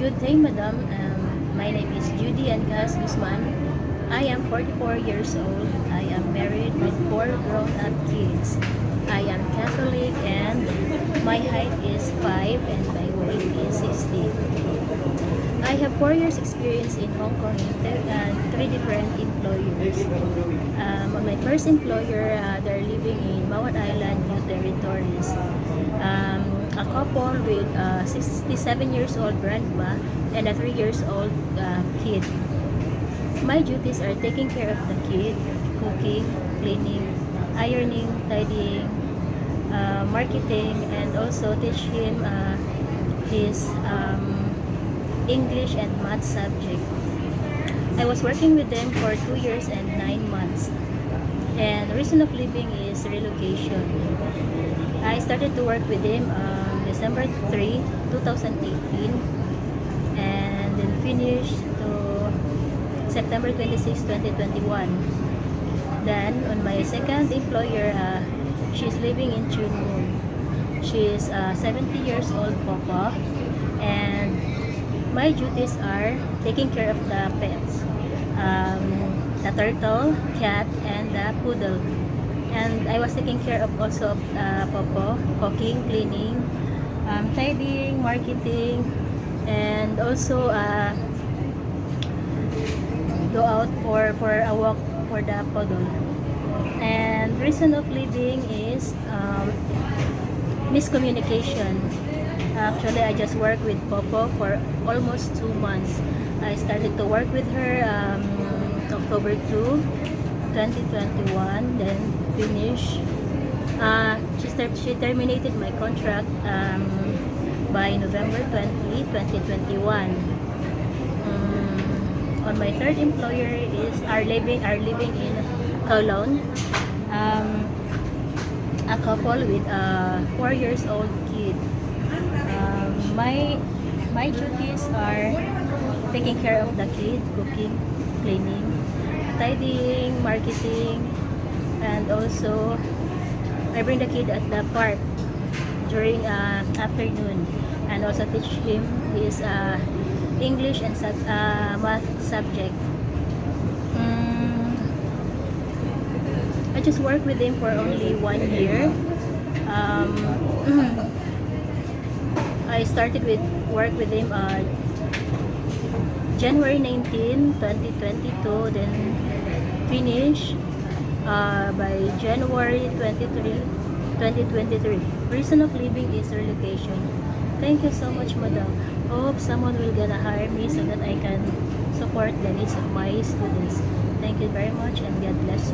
Good day, Madam. My name is Judy Angas Guzman. I am 44 years old. I am married with 4 grown-up kids. I am Catholic and my height is 5 and my weight is 60. I have 4 years experience in Hong Kong and 3 different employers. On my first employer, they're living in Mawat Island, New Territories. A couple with 67 years old grandma and a 3 years old kid. My duties are taking care of the kid, cooking, cleaning, ironing, tidying, marketing, and also teach him his English and math subject. I was working with them for 2 years and 9 months. And the reason of leaving is relocation. I started to work with him December 3, 2018 and then finished to September 26, 2021. Then on my second employer, she's living in Chun Moon. She's 70 years old papa and my duties are taking care of the pets. The turtle, cat, and the poodle. And I was taking care of also Popo, cooking, cleaning, tidying, marketing, and also go out for a walk for the poodle. And reason of leaving is miscommunication. Actually, I just worked with Popo for almost 2 months. I started to work with her October 2, 2021, then finish. She terminated my contract by November 20, 2021. On my third employer are living in Kowloon. A couple with a 4 years old kid. My duties are taking care of the kid, cooking, cleaning, tidying, marketing, and also I bring the kid at the park during afternoon and also teach him his English and math subject. I just worked with him for only 1 year. I started with work with him January 19, 2022, then finish by January 23, 2023. Reason of leaving is relocation. Thank you so much, Madam. Hope someone will gonna hire me so that I can support the needs of my students. Thank you very much and God bless you.